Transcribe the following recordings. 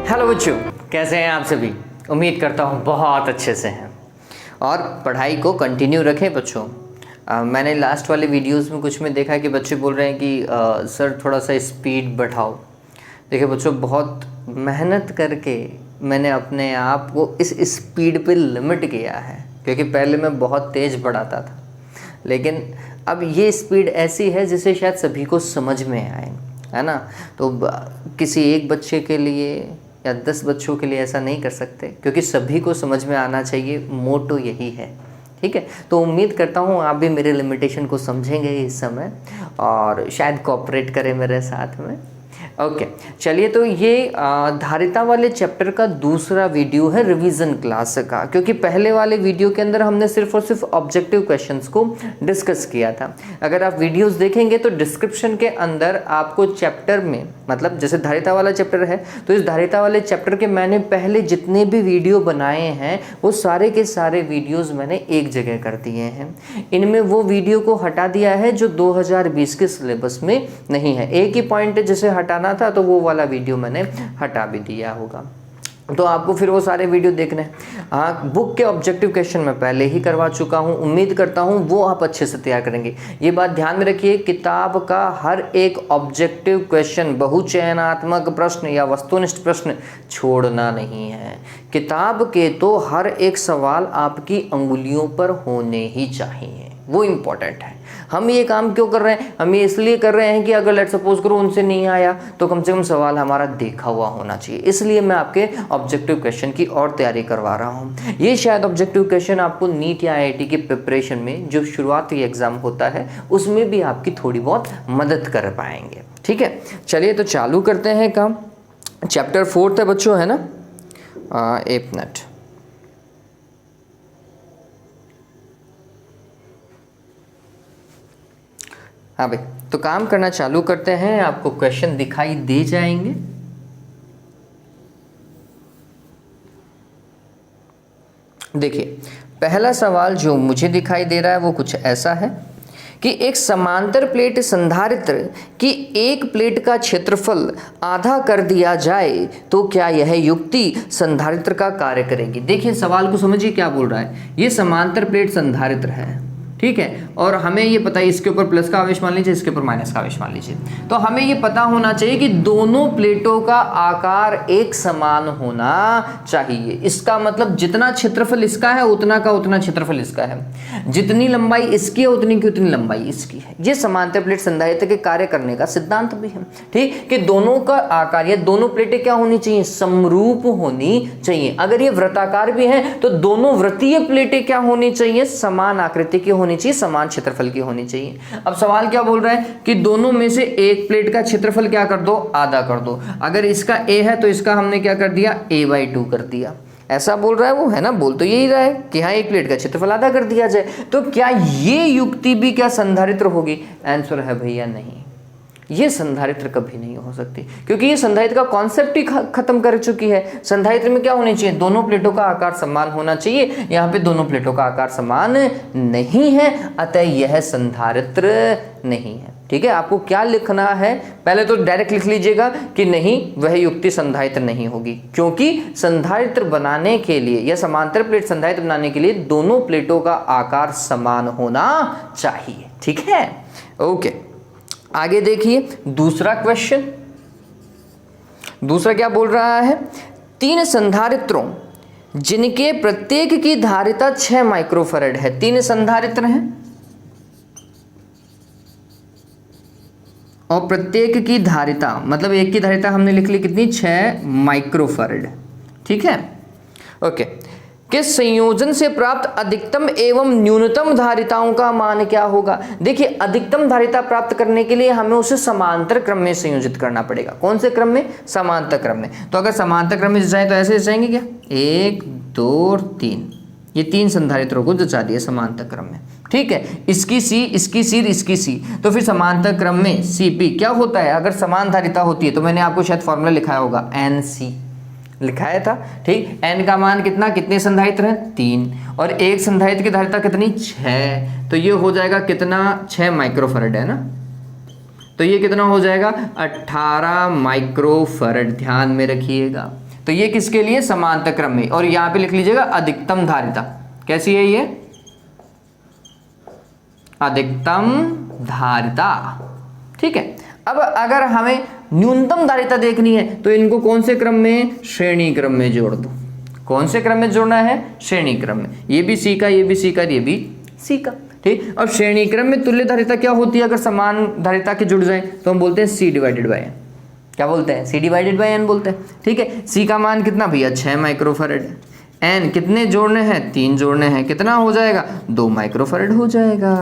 Hello बच्चों, कैसे हैं आप सभी। उम्मीद करता हूँ बहुत अच्छे से हैं और पढ़ाई को कंटिन्यू रखें बच्चों। मैंने लास्ट वाले वीडियोस में कुछ में देखा कि बच्चे बोल रहे हैं कि सर थोड़ा सा स्पीड बढ़ाओ। देखिए बच्चों, बहुत मेहनत करके मैंने अपने आप को इस स्पीड पे लिमिट किया है, क्योंकि पहले मैं बहुत तेज़ बढ़ाता था, लेकिन अब ये स्पीड ऐसी है जिसे शायद सभी को समझ में आए, है ना। तो किसी एक बच्चे के लिए या 10 बच्चों के लिए ऐसा नहीं कर सकते, क्योंकि सभी को समझ में आना चाहिए। मोटो यही है, ठीक है। तो उम्मीद करता हूँ आप भी मेरे लिमिटेशन को समझेंगे इस समय और शायद कोऑपरेट करें मेरे साथ में। ओके, चलिए। तो ये धारिता वाले चैप्टर का दूसरा वीडियो है रिवीजन क्लास का, क्योंकि पहले वाले वीडियो के अंदर हमने सिर्फ और सिर्फ ऑब्जेक्टिव क्वेश्चंस को डिस्कस किया था। अगर आप वीडियोस देखेंगे तो डिस्क्रिप्शन के अंदर आपको चैप्टर में, मतलब जैसे धारिता वाला चैप्टर है तो इस धारिता वाले चैप्टर के मैंने पहले जितने भी वीडियो बनाए हैं वो सारे के सारे वीडियोज़ मैंने एक जगह कर दिए हैं। इनमें वो वीडियो को हटा दिया है जो 2020 के सिलेबस में नहीं है। एक ही पॉइंट जैसे हटाना था तो वो वाला वीडियो मैंने हटा भी दिया होगा, तो आपको फिर वो सारे वीडियो देखने हैं। हाँ, बुक के ऑब्जेक्टिव क्वेश्चन मैं पहले ही करवा चुका हूँ, उम्मीद करता हूँ वो आप अच्छे से तैयार करेंगे। ये बात ध्यान में रखिए, किताब का हर एक ऑब्जेक्टिव क्वेश्चन, बहुचयनात्मक प्रश्न या वस्तुनिष्ठ प्रश्न छोड़ना नहीं है। किताब के तो हर एक सवाल आपकी अंगुलियों पर होने ही चाहिए, वो इम्पोर्टेंट है। हम ये काम क्यों कर रहे हैं? हम ये इसलिए कर रहे हैं कि अगर लेट सपोज करो उनसे नहीं आया तो कम से कम सवाल हमारा देखा हुआ होना चाहिए। इसलिए मैं आपके ऑब्जेक्टिव क्वेश्चन की और तैयारी करवा रहा हूँ। ये शायद ऑब्जेक्टिव क्वेश्चन आपको नीट या IIT की प्रिपरेशन में जो शुरुआती एग्जाम होता है उसमें भी आपकी थोड़ी बहुत मदद कर पाएंगे, ठीक है। चलिए तो चालू करते हैं काम। चैप्टर 4 है बच्चों, है ना। एक मिनट। हाँ भाई, तो काम करना चालू करते हैं। आपको क्वेश्चन दिखाई दे जाएंगे। देखिए, पहला सवाल जो मुझे दिखाई दे रहा है वो कुछ ऐसा है कि एक समांतर प्लेट संधारित्र की एक प्लेट का क्षेत्रफल आधा कर दिया जाए तो क्या यह युक्ति संधारित्र का कार्य करेगी। देखिए सवाल को समझिए क्या बोल रहा है। ये समांतर प्लेट संधारित्र है, ठीक है, और हमें ये पता है इसके ऊपर प्लस का आवेश मान लीजिए, इसके ऊपर माइनस का आवेश मान लीजिए। तो हमें ये पता होना चाहिए कि दोनों प्लेटों का आकार एक समान होना चाहिए। इसका मतलब जितना क्षेत्रफल इसका है उतना का उतना क्षेत्रफल इसका है, जितनी लंबाई इसकी है उतनी की उतनी लंबाई इसकी है। ये समांतर प्लेट संधारित्र के कार्य करने का सिद्धांत भी है, ठीक, कि दोनों का आकार या दोनों प्लेटें क्या होनी चाहिए, समरूप होनी चाहिए। अगर ये वृत्ताकार भी है तो दोनों वृत्तीय प्लेटें क्या होनी चाहिए, समान आकृति की होनी चाहिए, समान क्षेत्रफल की होनी चाहिए। अब सवाल क्या बोल रहा है कि दोनों में से एक प्लेट का क्षेत्रफल क्या कर दो, आधा कर दो। अगर इसका a है तो इसका हमने क्या कर दिया, a/2 कर दिया। ऐसा बोल रहा है वो, है ना। बोल तो यही रहा है कि हाँ एक प्लेट का क्षेत्रफल आधा कर दिया जाए। तो क्या ये युक्ति भी क्या संधारित्र होगी? आंसर है भैया नहीं, ये संधारित्र कभी नहीं हो सकती, क्योंकि ये संधारित्र का कॉन्सेप्ट ही खत्म कर चुकी है। संधारित्र में क्या होनी चाहिए, दोनों प्लेटों का आकार समान होना चाहिए। यहाँ पे दोनों प्लेटों का आकार समान नहीं है, अतः यह संधारित्र नहीं है, ठीक है। आपको क्या लिखना है, पहले तो डायरेक्ट लिख लीजिएगा कि नहीं, वह युक्ति संधारित्र नहीं होगी, क्योंकि संधारित्र बनाने के लिए या समांतर प्लेट संधारित्र बनाने के लिए दोनों प्लेटों का आकार समान होना चाहिए, ठीक है। ओके, आगे देखिए दूसरा क्वेश्चन। दूसरा क्या बोल रहा है, 3 संधारित्रों जिनके प्रत्येक की धारिता 6 माइक्रोफैरड है। 3 संधारित्र हैं और प्रत्येक की धारिता, मतलब एक की धारिता हमने लिख ली कितनी, 6 माइक्रोफैरड, ठीक है। ओके, के संयोजन से प्राप्त अधिकतम एवं न्यूनतम धारिताओं का मान क्या होगा। देखिए, अधिकतम धारिता प्राप्त करने के लिए हमें उसे समांतर क्रम में संयोजित करना पड़ेगा। कौन से क्रम में, समांतर क्रम में। तो अगर समांतर क्रम में जाए तो ऐसे जाएंगे क्या, 1 2 और 3, ये 3 संधारित्रों को जचा दिया समांतर क्रम में, ठीक है। इसकी C, इसकी C, इसकी C, तो फिर समांतर क्रम में CP क्या होता है, अगर समान धारिता होती है तो मैंने आपको शायद फॉर्मूला लिखाया होगा, NC लिखाया था, ठीक। n का मान कितना, कितने संधारित्र हैं, 3, और एक संधारित्र की धारिता कितनी, 6, तो ये हो जाएगा कितना, 6 माइक्रोफैरड है ना। तो ये कितना हो जाएगा, 18 माइक्रोफैरड, ध्यान में रखिएगा। तो ये किसके लिए, समांतर क्रम में। और यहां पे लिख लीजिएगा अधिकतम धारिता, कैसी है ये, अधिकतम धारिता। ठीक है, अब अगर हमें न्यूनतम धारिता देखनी है तो इनको कौन से क्रम में, श्रेणी क्रम में जोड़ दो। कौन से क्रम में जोड़ना है, श्रेणी क्रम में। ये भी सी का, ये भी सी का, ये भी सी का। ठीक, अब श्रेणी क्रम में तुल्य धारिता क्या होती है, अगर समान धारिता के जुड़ जाए तो हम बोलते हैं सी डिवाइडेड बाय एन। क्या बोलते हैं, सी डिवाइडेड बाय एन बोलते हैं। ठीक है, सी का मान कितना भैया, 6 माइक्रोफैरड। एन कितने जोड़ने हैं, 3 जोड़ने हैं, कितना हो जाएगा, 2 माइक्रोफैरड हो जाएगा।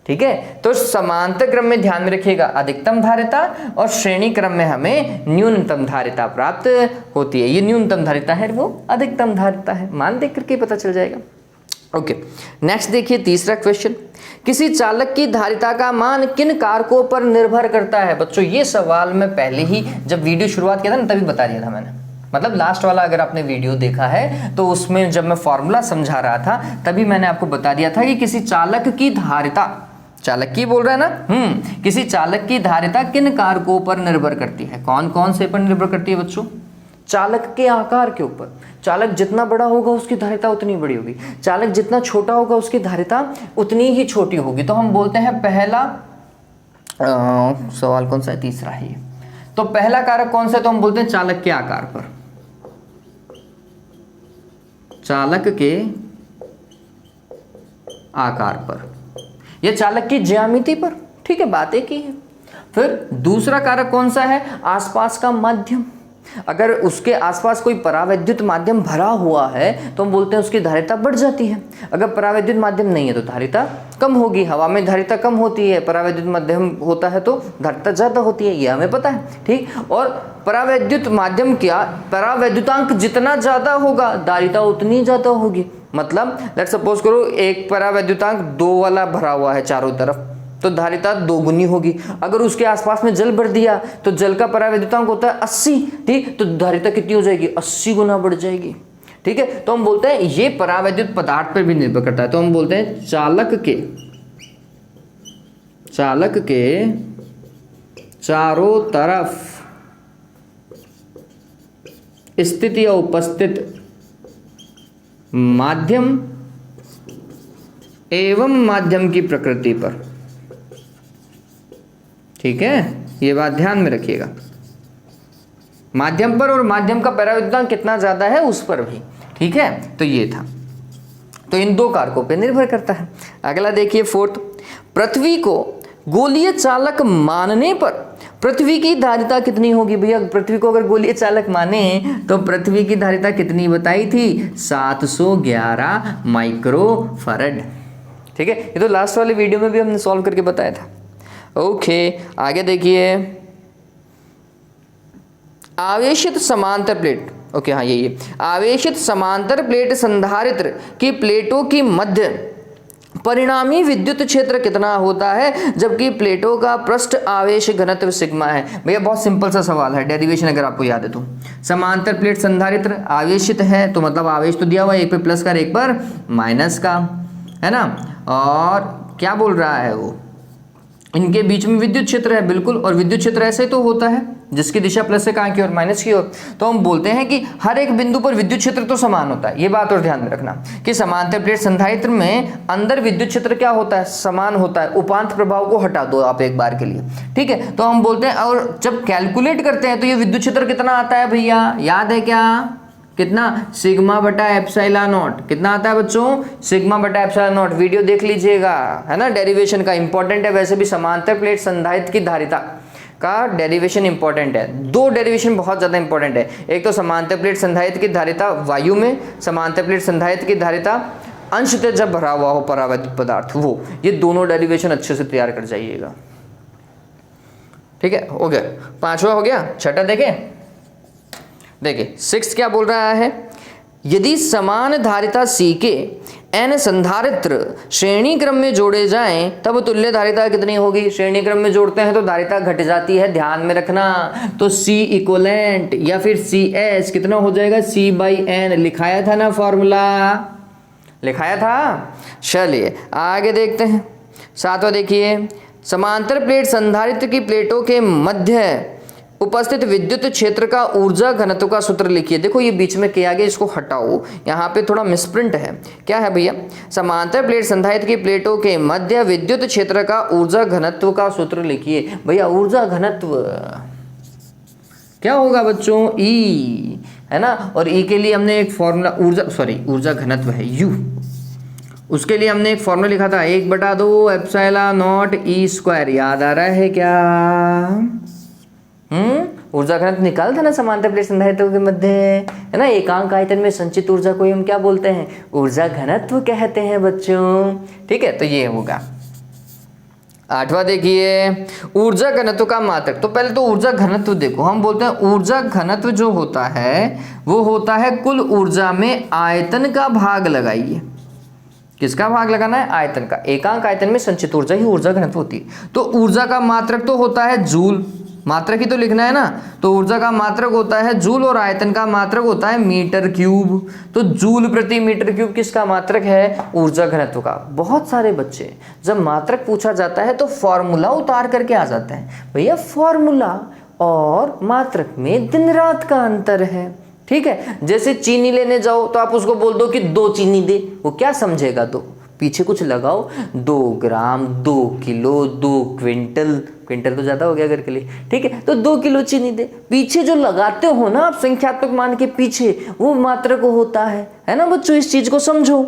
ठीक है, तो समांतर क्रम में ध्यान में रखिएगा अधिकतम धारिता और श्रेणी क्रम में हमें न्यूनतम धारिता प्राप्त होती है। ये न्यूनतम धारिता है, वो अधिकतम धारिता है, मान देख करके पता चल जाएगा। ओके, नेक्स्ट देखिए तीसरा क्वेश्चन, किसी चालक की धारिता का मान किन कारकों पर निर्भर करता है। बच्चों ये सवाल मैं पहले ही जब वीडियो शुरुआत किया था ना तभी बता दिया था मैंने, मतलब लास्ट वाला अगर आपने वीडियो देखा है तो उसमें जब मैं फॉर्मूला समझा रहा था तभी मैंने आपको बता दिया था कि किसी चालक की धारिता, चालक की बोल रहा है ना, किसी चालक की धारिता किन कारकों पर निर्भर करती है। कौन कौन से पर निर्भर करती है बच्चों, चालक के आकार के ऊपर। चालक जितना बड़ा होगा उसकी धारिता उतनी बड़ी होगी, चालक जितना छोटा होगा उसकी धारिता उतनी ही छोटी होगी। तो हम बोलते हैं पहला सवाल कौन सा है, तीसरा है ये। तो पहला कारक कौन सा है, तो हम बोलते हैं चालक के आकार पर, चालक के आकार पर या चालक की ज्यामिति पर। ठीक है, बात एक ही है। फिर दूसरा कारक कौन सा है, आसपास का माध्यम। अगर उसके आसपास कोई परावैद्युत माध्यम भरा हुआ है तो हम बोलते हैं उसकी धारिता बढ़ जाती है। अगर परावैद्युत माध्यम नहीं है तो धारिता कम होगी। हवा में धारिता कम होती है, परावैद्युत माध्यम होता है तो धारिता ज्यादा होती है, ये हमें पता है। ठीक, और परावैद्युत माध्यम क्या, परावैद्युतांक जितना ज्यादा होगा धारिता उतनी ज्यादा होगी। मतलब लेट्स सपोज करो एक परावैद्युतांक 2 वाला भरा हुआ है चारों तरफ, तो धारिता 2 गुनी होगी। अगर उसके आसपास में जल भर दिया तो जल का परावैद्युतांक होता है 80, ठीक, तो धारिता कितनी हो जाएगी, 80 गुना बढ़ जाएगी। ठीक है, तो हम बोलते हैं ये परावैद्युत पदार्थ पर भी निर्भर करता है। तो हम बोलते हैं चालक के चारों तरफ स्थित या उपस्थित माध्यम एवं माध्यम की प्रकृति पर। ठीक है, ये बात ध्यान में रखिएगा, माध्यम पर और माध्यम का परावैद्युतांक कितना ज्यादा है उस पर भी। ठीक है, तो ये था, तो इन 2 कारकों पे निर्भर करता है। अगला देखिए 4th, पृथ्वी को गोलीय चालक मानने पर पृथ्वी की धारिता कितनी होगी। भैया पृथ्वी को अगर गोलीय चालक माने तो पृथ्वी की धारिता कितनी बताई थी, 711 माइक्रोफैरड। ठीक है, ये तो लास्ट वाले वीडियो में भी हमने सॉल्व करके बताया था। ओके, आगे देखिए, आवेशित समांतर प्लेट। ओके हाँ, ये आवेशित समांतर प्लेट संधारित्र की प्लेटों की मध्य परिणामी विद्युत क्षेत्र कितना होता है जबकि प्लेटों का पृष्ठ आवेश घनत्व सिग्मा है। भैया बहुत सिंपल सा सवाल है, डेरिवेशन अगर आपको याद है तो। समांतर प्लेट संधारित्र आवेशित है तो मतलब आवेश तो दिया हुआ है, एक पर प्लस का एक पर माइनस का, है ना। और क्या बोल रहा है वो, इनके बीच में विद्युत क्षेत्र है, बिल्कुल। और विद्युत क्षेत्र ऐसे ही तो होता है जिसकी दिशा प्लस से कहाँ की ओर, माइनस की ओर। तो हम बोलते हैं कि हर एक बिंदु पर विद्युत क्षेत्र तो समान होता है। ये बात और ध्यान में रखना कि समांतर प्लेट संधारित्र में अंदर विद्युत क्षेत्र क्या होता है, समान होता है। उपांत प्रभाव को हटा दो आप एक बार के लिए, ठीक है। तो हम बोलते हैं, और जब कैलकुलेट करते हैं तो ये विद्युत क्षेत्र कितना आता है भैया, याद है क्या, कितना, सिग्मा बटा एप्सिलॉन नॉट। कितना आता है बच्चों, सिग्मा बटा एप्सिलॉन नॉट। वीडियो देख लीजिएगा, है ना, डेरिवेशन का इंपॉर्टेंट है। वैसे भी समांतर प्लेट संधारित्र की धारिता का डेरिवेशन इंपॉर्टेंट है। 2 डेरिवेशन बहुत ज्यादा इंपॉर्टेंट है। एक तो समांतर प्लेट संधारित्र की धारिता वायु में, समांतर प्लेट संधारित्र की धारिता अंशतः जब भरा हुआ हो परावैद्युत पदार्थ, वो, ये दोनों डेरिवेशन अच्छे से तैयार कर जाइएगा। ठीक है, हो गया, 5वां हो गया। 6ठा देखें, देखिए 6 क्या बोल रहा है, यदि समान धारिता C के n संधारित्र श्रेणी क्रम में जोड़े जाएं तब तुल्य धारिता कितनी होगी। श्रेणी क्रम में जोड़ते हैं तो धारिता घट जाती है, ध्यान में रखना। तो C इक्विवेलेंट या फिर CS कितना हो जाएगा, C/n। लिखाया था ना फॉर्मूला, लिखाया था। चलिए आगे देखते हैं। 7वां देखिए, समांतर प्लेट संधारित्र की प्लेटों के मध्य उपस्थित विद्युत क्षेत्र का ऊर्जा घनत्व का सूत्र लिखिए। देखो ये बीच में किया गया, इसको हटाओ, यहाँ पे थोड़ा मिसप्रिंट है। क्या है भैया, समांतर प्लेट संधारित्र की प्लेटों के मध्य विद्युत क्षेत्र का ऊर्जा घनत्व का सूत्र लिखिए। भैया ऊर्जा घनत्व क्या होगा बच्चों, ई, है ना। और ई के लिए हमने एक फॉर्मूला, ऊर्जा घनत्व है यू, उसके लिए हमने एक फॉर्मूला लिखा था 1/2 एप्सिलॉन नॉट ई स्क्वायर। याद आ रहा है क्या? ऊर्जा घनत्व निकाल था ना समांतर प्लेट संधारित्रों के मध्य, है ना। एकांक आयतन में संचित ऊर्जा को हम क्या बोलते हैं, ऊर्जा घनत्व कहते हैं बच्चों। ठीक है, तो ये होगा। 8वां देखिए, ऊर्जा घनत्व का मात्रक। तो पहले तो ऊर्जा घनत्व देखो, हम बोलते हैं ऊर्जा घनत्व जो होता है वो होता है कुल ऊर्जा में आयतन का भाग लगाइए। किसका भाग लगाना है, आयतन का। एकांक आयतन में संचित ऊर्जा ही ऊर्जा घनत्व होती है। तो ऊर्जा का मात्रक तो होता है जूल, मात्रक ही तो लिखना है ना। तो ऊर्जा का मात्रक होता है जूल और आयतन का मात्रक होता है मीटर क्यूब। तो जूल प्रति मीटर क्यूब किसका मात्रक है, ऊर्जा घनत्व का। बहुत सारे बच्चे जब मात्रक पूछा जाता है तो फॉर्मूला उतार करके आ जाते हैं। भैया फॉर्मूला और मात्रक में दिन रात का अंतर है। ठीक है, जैसे चीनी लेने जाओ तो आप उसको बोल दो कि 2 चीनी दे, वो क्या समझेगा, 2 पीछे कुछ लगाओ, 2 ग्राम, 2 किलो, 2 क्विंटल, क्विंटल तो ज्यादा हो गया घर के लिए। ठीक है, तो 2 किलो चीनी दे, पीछे जो लगाते हो ना आप संख्यात्मक मान के पीछे, वो मात्रक होता है ना बच्चों। इस चीज को समझो।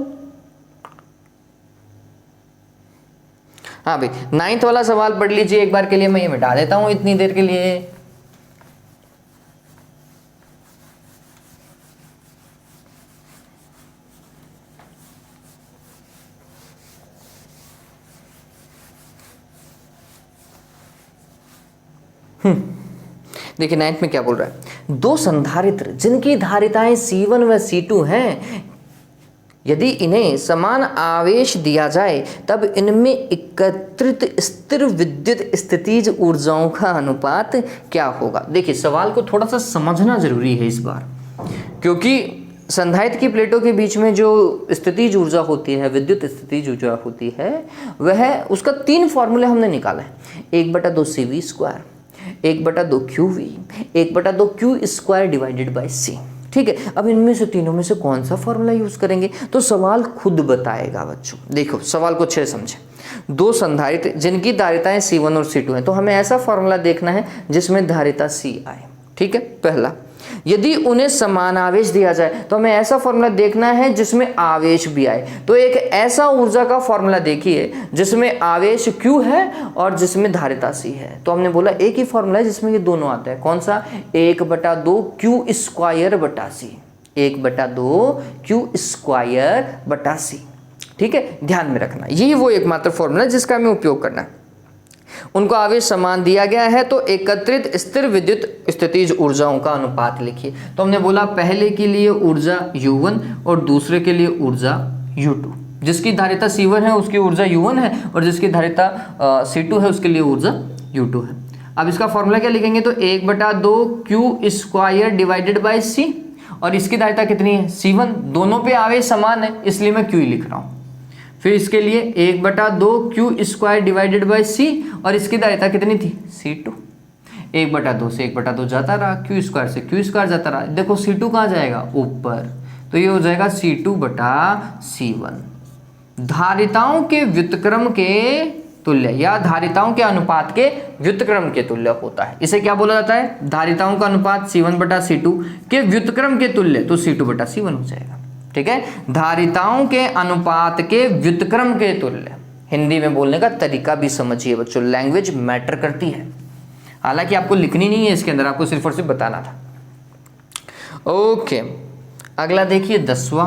हाँ भाई, 9th वाला सवाल पढ़ लीजिए एक बार के लिए, मैं ये मिटा देता हूं इतनी देर के लिए। देखिए 9th में क्या बोल रहा है, 2 संधारित्र जिनकी धारिताएं C1 व C2 हैं, यदि इन्हें समान आवेश दिया जाए तब इनमें एकत्रित स्थिर विद्युत स्थितिज ऊर्जाओं का अनुपात क्या होगा। देखिए सवाल को थोड़ा सा समझना जरूरी है इस बार, क्योंकि संधारित्र की प्लेटों के बीच में जो स्थितिज ऊर्जा होती है, विद्युत स्थितिज ऊर्जा होती है, वह उसका 3 फॉर्मूले हमने निकाला है। 1/2 CV square, 1/2 QV, 1/2 Q square divided by C। ठीक है, अब इनमें से तीनों में से कौन सा फॉर्मूला यूज करेंगे तो सवाल खुद बताएगा बच्चों। देखो सवाल को अच्छे से समझे। 2 संधारित्र जिनकी धारिताएं C1 और C2 हैं, तो हमें ऐसा फॉर्मूला देखना है जिसमें धारिता C आए। ठीक है, पहला। यदि उन्हें समान आवेश दिया जाए तो हमें ऐसा फॉर्मूला देखना है जिसमें आवेश भी आए। तो एक ऐसा ऊर्जा का फॉर्मूला देखिए जिसमें आवेश Q है और जिसमें धारिता C है। तो हमने बोला एक ही फॉर्मूला है जिसमें ये दोनों आता है। कौन सा, 1/2 Q स्क्वायर बटा C, 1/2 Q स्क्वायर बटा C। ठीक है, ध्यान में रखना, यही वो एकमात्र फॉर्मूला जिसका हमें उपयोग करना है। उनको आवेश समान दिया गया है तो एकत्रित स्थिर विद्युत स्थितिज ऊर्जाओं का अनुपात लिखिए। तो हमने बोला पहले के लिए ऊर्जा U1 और दूसरे के लिए ऊर्जा U2। जिसकी धारिता C1 है उसकी ऊर्जा U1 है और जिसकी धारिता C2 है उसके लिए ऊर्जा U2 है। अब इसका फॉर्मूला क्या लिखेंगे तो 1/2 Q square divided by C, और इसकी धारिता कितनी है C1, दोनों पे आवेश समान है इसलिए मैं Q ही लिख रहा हूँ। फिर इसके लिए 1/2 Q square divided by C, और इसकी धारिता कितनी थी C2। 1/2 से 1/2 जाता रहा, Q स्क्वायर से Q स्क्वायर जाता रहा। देखो C2 कहाँ जाएगा, ऊपर, तो ये हो जाएगा C2/C1। धारिताओं के व्युत्क्रम के तुल्य या धारिताओं के अनुपात के व्युत्क्रम के तुल्य होता है। इसे क्या बोला जाता है, धारिताओं का अनुपात C1/C2 के व्युत्क्रम के तुल्य, तो C2/C1 हो जाएगा। ठीक है, धारिताओं के अनुपात के व्युत्क्रम के तुल्य। हिंदी में बोलने का तरीका भी समझिए बच्चों, लैंग्वेज मैटर करती है। हालांकि आपको लिखनी नहीं है इसके अंदर, आपको सिर्फ और सिर्फ बताना था। ओके, अगला देखिए 10वां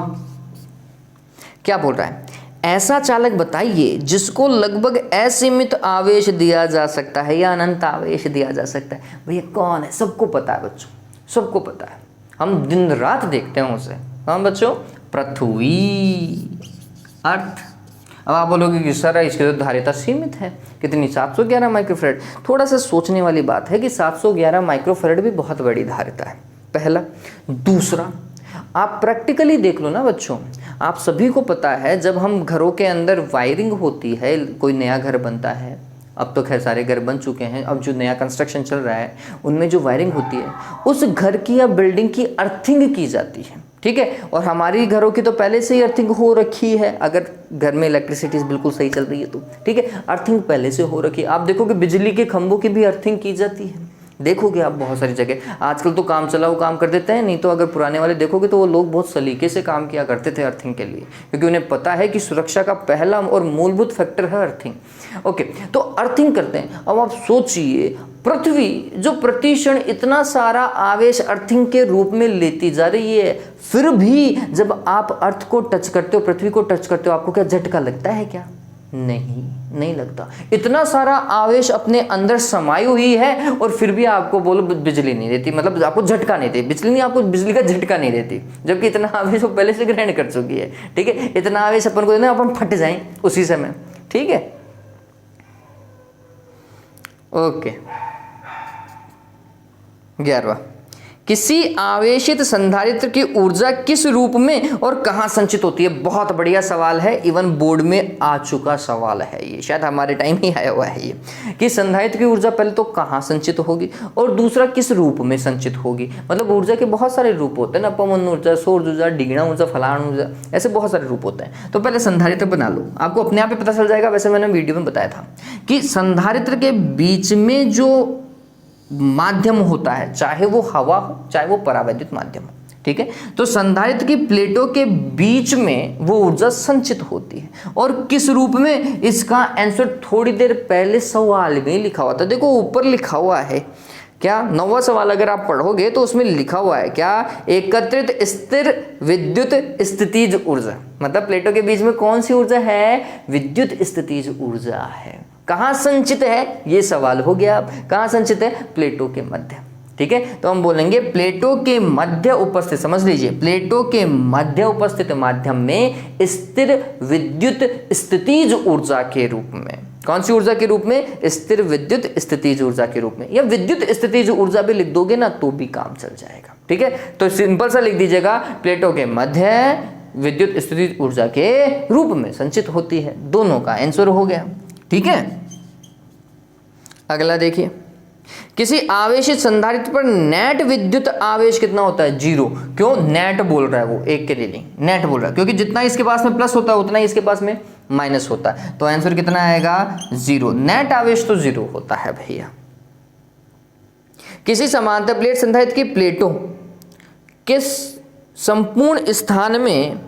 क्या बोल रहा है, ऐसा चालक बताइए जिसको लगभग असीमित आवेश दिया जा सकता है या अनंत आवेश दिया जा सकता है। भैया कौन है, सबको पता है बच्चों, सबको पता है, हम दिन रात देखते हैं उसे। हाँ बच्चों, पृथ्वी, अर्थ। अब आप बोलोगे कि सर इसकी तो धारिता सीमित है, कितनी, 711 माइक्रोफैराड। थोड़ा सा सोचने वाली बात है कि 711 माइक्रोफैराड भी बहुत बड़ी धारिता है, पहला। दूसरा, आप प्रैक्टिकली देख लो ना बच्चों, आप सभी को पता है जब हम घरों के अंदर वायरिंग होती है, कोई नया घर बनता है अब तो खैर सारे घर बन चुके हैं, अब जो नया कंस्ट्रक्शन चल रहा है उनमें जो वायरिंग होती है उस घर की या बिल्डिंग की अर्थिंग की जाती है, ठीक है। और हमारी घरों की तो पहले से ही अर्थिंग हो रखी है, अगर घर में इलेक्ट्रिसिटी बिल्कुल सही चल रही है तो, ठीक है, अर्थिंग पहले से हो रखी है। आप देखोगे बिजली के खंभों की भी अर्थिंग की जाती है, देखोगे आप बहुत सारी जगह। आजकल तो काम चलाओ काम कर देते हैं, नहीं तो अगर पुराने वाले देखोगे तो वो लोग बहुत सलीके से काम किया करते थे अर्थिंग के लिए, क्योंकि उन्हें पता है कि सुरक्षा का पहला और मूलभूत फैक्टर है अर्थिंग। ओके, तो अर्थिंग करते हैं। अब आप सोचिए, पृथ्वी जो प्रतिक्षण इतना सारा आवेश अर्थिंग के रूप में लेती जा रही है, फिर भी जब आप अर्थ को टच करते हो, पृथ्वी को टच करते हो, आपको क्या झटका लगता है क्या? नहीं लगता। इतना सारा आवेश अपने अंदर समाई हुई है और फिर भी आपको बोलो बिजली नहीं देती, मतलब आपको झटका नहीं देती, बिजली नहीं, आपको बिजली का झटका नहीं देती, जबकि इतना आवेश वो पहले से ग्रहण कर चुकी है, ठीक है। इतना आवेश अपन को देना, अपन फट जाएं उसी समय, ठीक है। ओके, 11वां, किसी आवेशित संधारित्र की ऊर्जा किस रूप में और कहां संचित होती है? बहुत बढ़िया सवाल है, इवन बोर्ड में आ चुका सवाल है ये, शायद हमारे टाइम ही आया हुआ है ये, कि संधारित्र की ऊर्जा पहले तो कहां संचित होगी और दूसरा किस रूप में संचित होगी। मतलब ऊर्जा के बहुत सारे रूप होते हैं ना, पवन ऊर्जा, सौर ऊर्जा, डिगना ऊर्जा, फलान ऊर्जा, ऐसे बहुत सारे रूप होते हैं। तो पहले संधारित्र बना लो, आपको अपने आप ही पता चल जाएगा। वैसे मैंने वीडियो में बताया था कि संधारित्र के बीच में जो माध्यम होता है, चाहे वो हवा हो चाहे वो परावैद्युत माध्यम हो, ठीक है, तो संधारित्र की प्लेटों के बीच में वो ऊर्जा संचित होती है। और किस रूप में, इसका आंसर थोड़ी देर पहले सवाल में लिखा हुआ था। देखो ऊपर लिखा हुआ है क्या, 9वां सवाल अगर आप पढ़ोगे तो उसमें लिखा हुआ है क्या, एकत्रित स्थिर विद्युत स्थितिज ऊर्जा। मतलब प्लेटों के बीच में कौन सी ऊर्जा है? विद्युत स्थितिज ऊर्जा है। कहां संचित है, ये सवाल हो गया। अब कहां संचित है? प्लेटों के मध्य, ठीक है। तो हम बोलेंगे प्लेटों के मध्य उपस्थित, समझ लीजिए, प्लेटों के मध्य उपस्थित माध्यम में स्थिर विद्युत स्थितिज ऊर्जा के रूप में। कौन सी ऊर्जा के रूप में? स्थिर विद्युत स्थितिज ऊर्जा के रूप में, या विद्युत स्थितिज ऊर्जा भी लिख दोगे ना तो भी काम चल जाएगा, ठीक है। तो सिंपल सा लिख दीजिएगा, प्लेटों के मध्य विद्युत स्थितिज ऊर्जा के रूप में संचित होती है। दोनों का आंसर हो गया, ठीक है। अगला देखिए, किसी आवेशित संधारित्र पर नेट विद्युत आवेश कितना होता है? 0। क्यों? नेट बोल रहा है वो, एक के लिए नहीं, नेट बोल रहा है, क्योंकि जितना इसके पास में प्लस होता है उतना ही इसके पास में माइनस होता है। तो आंसर कितना आएगा? 0। नेट आवेश तो 0 होता है भैया। किसी समांतर प्लेट संधारित्र की प्लेटों के संपूर्ण स्थान में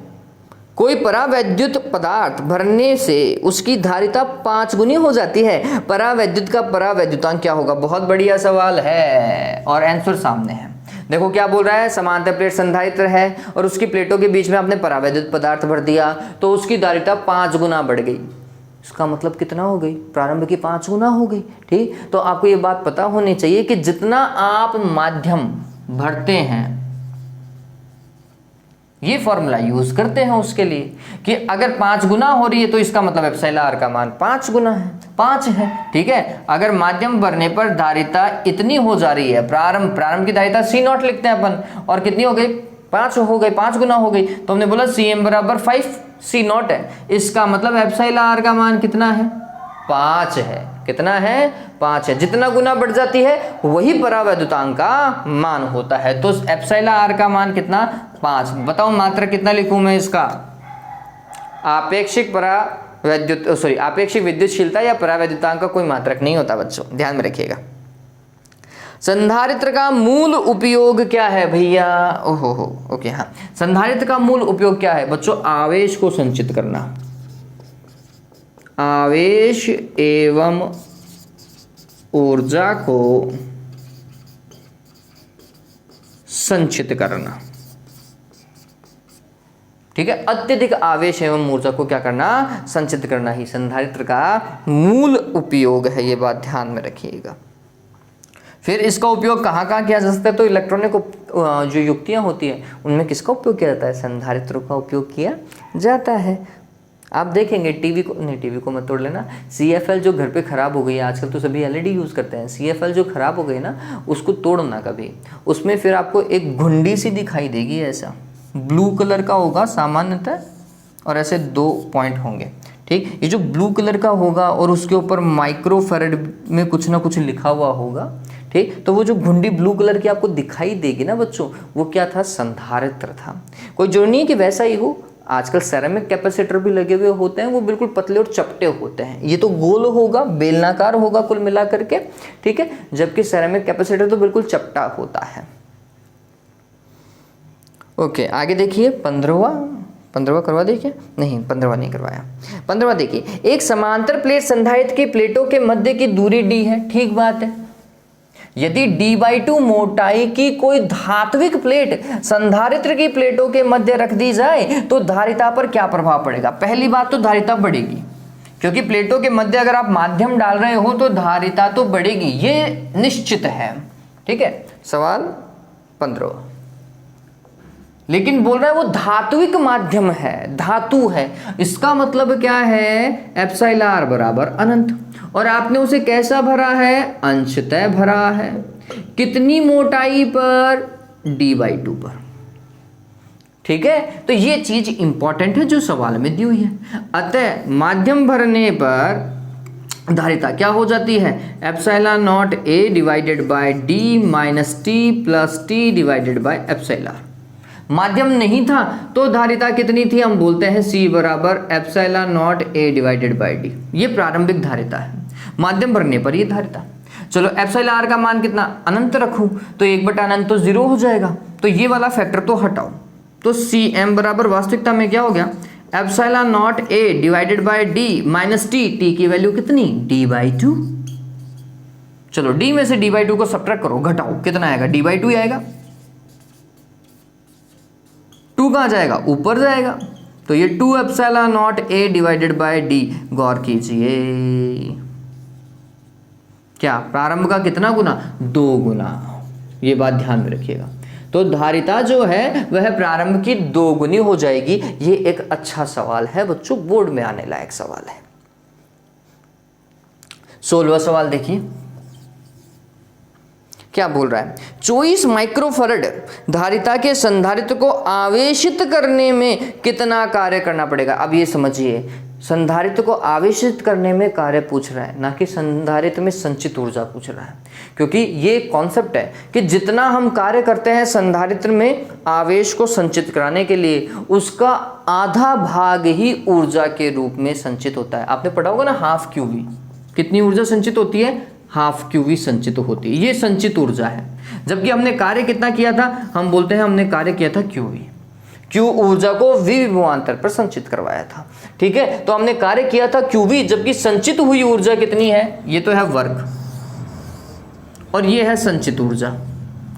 कोई परावैद्युत पदार्थ भरने से उसकी धारिता 5 गुनी हो जाती है। परावैद्युत का परावैद्युतांक क्या होगा? बहुत बढ़िया सवाल है और आंसर सामने है। देखो क्या बोल रहा है, समांतर प्लेट संधारित्र है और उसकी प्लेटों के बीच में आपने परावैद्युत पदार्थ भर दिया तो उसकी धारिता 5 गुना बढ़ गई। इसका मतलब कितना हो गई? प्रारंभ की 5 गुना हो गई, ठीक। तो आपको ये बात पता होनी चाहिए कि जितना आप माध्यम भरते हैं, ये फॉर्मूला यूज करते हैं उसके लिए कि अगर 5 गुना हो रही है तो इसका मतलब एप्सिलॉन आर का मान 5 गुना है, 5 है, ठीक है। अगर माध्यम भरने पर धारिता इतनी हो जा रही है, प्रारंभ की धारिता C0 लिखते हैं अपन, और कितनी हो गई? 5 हो गई, 5 गुना हो गई, तो हमने बोला Cm बराबर 5 C0 है। इसका मतलब एप्सिलॉन आर का मान कितना है? 5 है। कितना है? 5 है। जितना गुना बढ़ जाती है वही परावैद्युतांक का मान होता है। तो एप्सिलॉन आर का मान कितना? 5। बताओ मात्रा कितना लिखूं मैं इसका? आपेक्षिक आपेक्षिक विद्युतशीलता या परावैद्युतांक का कोई मात्रक नहीं होता बच्चों, ध्यान में रखिएगा। संधारित्र का मूल उपयोग क्या है भैया? ओहो, ओके, हाँ, संधारित्र का मूल उपयोग क्या है बच्चों? आवेश को संचित करना, आवेश एवं ऊर्जा को संचित करना, ठीक है। अत्यधिक आवेश एवं ऊर्जा को क्या करना? संचित करना ही संधारित्र का मूल उपयोग है, ये बात ध्यान में रखिएगा। फिर इसका उपयोग कहाँ कहाँ किया जा सकता है? तो इलेक्ट्रॉनिक जो युक्तियाँ होती हैं उनमें किसका उपयोग किया जाता है? संधारित्र का उपयोग किया जाता है। आप देखेंगे टीवी को मत तोड़ लेना, CFL जो घर पे ख़राब हो गई है, आजकल तो सभी LED यूज़ करते हैं, CFL जो ख़राब हो गई ना उसको तोड़ना कभी। उसमें फिर आपको एक घुंडी सी दिखाई देगी, ऐसा ब्लू कलर का होगा सामान्यतः, और ऐसे 2 पॉइंट होंगे, ठीक, ये जो ब्लू कलर का होगा और उसके ऊपर माइक्रोफैरड में कुछ ना कुछ लिखा हुआ होगा, ठीक, तो वो जो घुंडी ब्लू कलर की आपको दिखाई देगी ना बच्चों, वो क्या था, संधारित्र था। कोई जरूरी नहीं कि वैसा ही हो, आजकल सेरेमिक कैपेसिटर भी लगे हुए होते हैं, वो बिल्कुल पतले और चपटे होते हैं। ये तो गोल होगा, बेलनाकार होगा कुल मिला करके, ठीक है, जबकि सेरेमिक कैपेसिटर तो बिल्कुल चपटा होता है। ओके, आगे देखिए 15वां करवा देखिए, नहीं 15वां नहीं करवाया। 15वां देखिए, एक समांतर प्लेट संधारित्र की प्लेटों के मध्य की दूरी d है, ठीक बात है। यदि d/2 मोटाई की कोई धात्विक प्लेट संधारित्र की प्लेटों के मध्य रख दी जाए तो धारिता पर क्या प्रभाव पड़ेगा? पहली बात तो धारिता बढ़ेगी, क्योंकि प्लेटों के मध्य अगर आप माध्यम डाल रहे हो तो धारिता तो बढ़ेगी, ये निश्चित है, ठीक है। सवाल 15। लेकिन बोल रहा है वो धात्विक माध्यम है, धातु है, इसका मतलब क्या है, एप्सिलॉन बराबर अनंत, और आपने उसे कैसा भरा है, अंशतः भरा है। कितनी मोटाई पर? d/2 पर, ठीक है। तो ये चीज इंपॉर्टेंट है जो सवाल में दी हुई है। अतः माध्यम भरने पर धारिता क्या हो जाती है, epsilon not a divided by d minus t plus t divided by epsilon. माध्यम नहीं था तो धारिता कितनी थी, हम बोलते हैं c बराबर epsilon not a divided by d। ये प्रारंभिक धारिता है, माध्यम भरने पर ये धारिता। चलो एप्सिलॉन r का मान कितना, अनंत रखूं तो 1/अनंत तो 0 हो जाएगा, तो ये वाला फैक्टर तो हटाओ, तो cm बराबर वास्तविकता में क्या हो गया, epsilon not a divided by d minus t, t की वैल्यू कितनी, d/2। चलो d में से d/2 को सब्ट्रैक्ट करो, घटाओ, कितना आएगा, d/2 ही आएगा। 2 कहाँ जाएगा, ऊपर जाएगा, तो ये 2 epsilon not a divided by d। गौर कीजिए, क्या प्रारंभ का कितना गुना, 2 गुना, ये बात ध्यान में रखिएगा। तो धारिता जो है वह प्रारंभ की 2 गुनी हो जाएगी। ये एक अच्छा सवाल है बच्चों, बोर्ड में आने लायक सवाल है। 16वां सवाल देखिए क्या बोल रहा है, 24 माइक्रोफैरड धारिता के संधारित्र को आवेशित करने में कितना कार्य करना पड़ेगा। अब ये समझिए, संधारित्र को आवेशित करने में कार्य पूछ रहा है, ना कि संधारित्र में संचित ऊर्जा पूछ रहा है, क्योंकि ये कॉन्सेप्ट है कि जितना हम कार्य करते हैं संधारित्र में आवेश को संचित कराने के लिए, उसका आधा भाग ही ऊर्जा के रूप में संचित होता है। आपने पढ़ा होगा ना, हाफ क्यूवी, कितनी ऊर्जा संचित होती है, हाफ क्यूवी संचित होती है, ये संचित ऊर्जा है। जबकि हमने कार्य कितना किया था, हम बोलते हैं हमने कार्य किया था क्यूवी, क्यू ऊर्जा को वी विभवांतर पर संचित करवाया था, ठीक है। तो हमने कार्य किया था क्यूवी, जबकि संचित हुई ऊर्जा कितनी है, ये तो है वर्क, और ये है संचित ऊर्जा,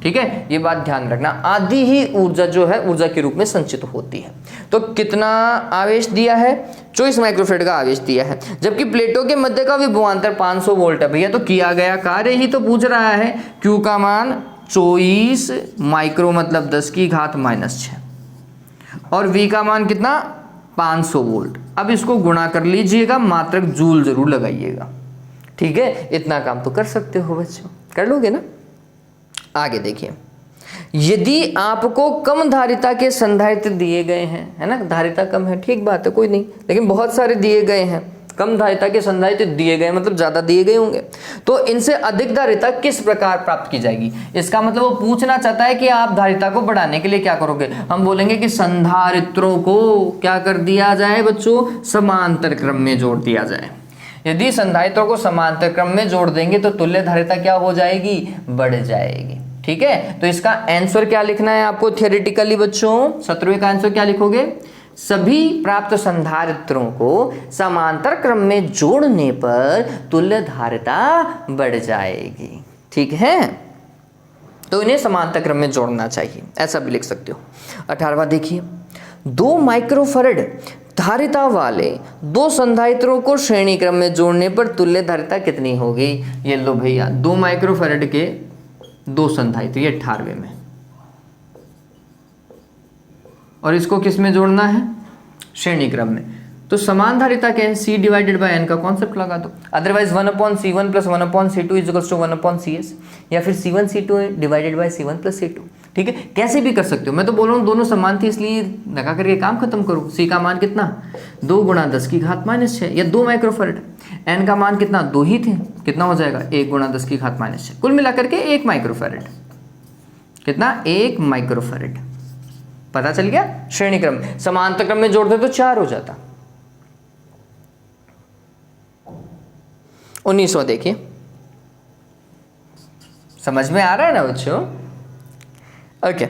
ठीक है। ये बात ध्यान रखना, आधी ही ऊर्जा जो है ऊर्जा के रूप में संचित होती है। तो कितना आवेश दिया है, 24 माइक्रोफैरड का आवेश दिया है, जबकि प्लेटों के मध्य का विभवांतर 500 वोल्ट है। भैया तो किया गया कार्य ही तो पूछ रहा है। Q का मान 24 माइक्रो मतलब 10 की घात -6, और V का मान कितना, 500 वोल्ट। अब इसको गुणा कर लीजिएगा, मात्रक जूल जरूर लगाइएगा, ठीक है। इतना काम तो कर सकते हो बच्चों, कर लोगे ना। आगे देखिए, यदि आपको कम धारिता के संधारित्र दिए गए हैं, है ना, धारिता कम है, ठीक बात है, कोई नहीं, लेकिन बहुत सारे दिए गए हैं, कम धारिता के संधारित्र दिए गए मतलब ज्यादा दिए गए होंगे, तो इनसे अधिक धारिता किस प्रकार प्राप्त की जाएगी। इसका मतलब वो पूछना चाहता है कि आप धारिता को बढ़ाने के लिए क्या करोगे। हम बोलेंगे कि संधारित्रों को क्या कर दिया जाए बच्चों, समांतर क्रम में जोड़ दिया जाए। यदि संधारित्रों को समांतर क्रम में जोड़ देंगे तो तुल्य धारिता क्या हो जाएगी, बढ़ जाएगी, ठीक है। तो इसका आंसर क्या लिखना है आपको थियोरेटिकली बच्चों, 17वें का आंसर क्या लिखोगे, सभी प्राप्त संधारित्रों को समांतर क्रम में जोड़ने पर तुल्य धारिता बढ़ जाएगी, ठीक है। तो इन्हें समांतर क्रम में जोड़ना चाहिए, ऐसा भी लिख सकते हो। 18वां देखिए, 2 माइक्रोफैरड धारिता वाले 2 संधारित्रों को श्रेणी क्रम में जोड़ने पर तुल्य धारिता कितनी होगी। ये लो भैया, 2 माइक्रोफैरड के 2 संधारित्र, ये 18वें में, और इसको किस में जोड़ना है, श्रेणी क्रम में। तो समान धारिता क्या है, C डिवाइडेड बाय N का कॉन्सेप्ट लगा दो, otherwise 1/C1 plus 1/C2 is equals to 1/CS, या फिर C1 C2 divided by C1 plus C2। ठीक है, कैसे भी कर सकते हो। मैं तो बोल रहा हूँ दोनों समान थी इसलिए लगा करके काम खत्म करो। सी का मान कितना 2 गुणा 10 की घात -6 या 2 माइक्रोफैरड। एन का मान कितना 2 ही थे, कितना हो जाएगा 1 गुणा 10 की घात -6, कुल मिलाकर के 1 माइक्रोफैरड। कितना 1 माइक्रोफैरड। पता चल गया। श्रेणी क्रम समांतर क्रम में जोड़ते तो 4 हो जाता। 19वां देखिए, समझ में आ रहा है ना बच्चों? ओके।